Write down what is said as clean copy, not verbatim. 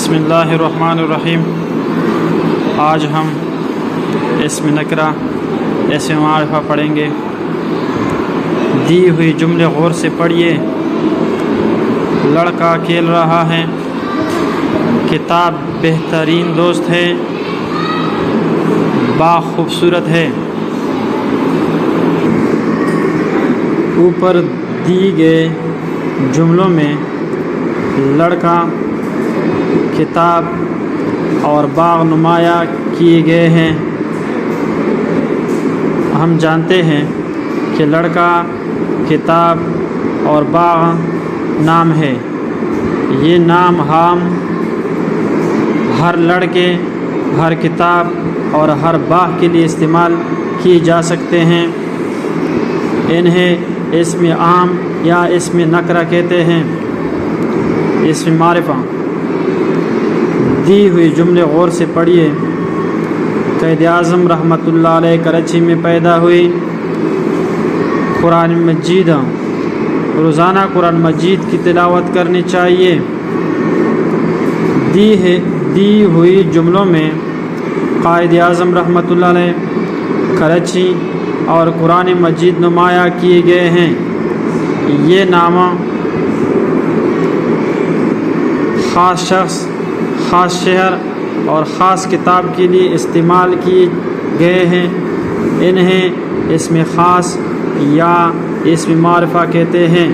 بسم اللہ الرحمن الرحیم۔ آج ہم اسم نکرہ اسم معرفہ پڑھیں گے۔ دی ہوئی جملے غور سے پڑھیے۔ لڑکا کھیل رہا ہے، کتاب بہترین دوست ہے، باغ خوبصورت ہے۔ اوپر دی گئے جملوں میں لڑکا، کتاب اور باغ نمایاں کیے گئے ہیں۔ ہم جانتے ہیں کہ لڑکا، کتاب اور باغ نام ہے۔ یہ نام عام ہر لڑکے، ہر کتاب اور ہر باغ کے لیے استعمال کیے جا سکتے ہیں۔ انہیں اسم عام یا اسم نکرہ کہتے ہیں۔ اسم معرفہ۔ دی ہوئی جملے غور سے پڑھیے۔ قائد اعظم رحمۃ اللہ علیہ کراچی میں پیدا ہوئی۔ قرآن مجید، روزانہ قرآن مجید کی تلاوت کرنی چاہیے۔ دی ہوئی جملوں میں قائد اعظم رحمۃ اللہ علیہ، کراچی اور قرآن مجید نمایاں کیے گئے ہیں۔ یہ نامہ خاص شخص، خاص شہر اور خاص کتاب کے لیے استعمال کیے گئے ہیں۔ انہیں اسم خاص یا اسم معرفہ کہتے ہیں۔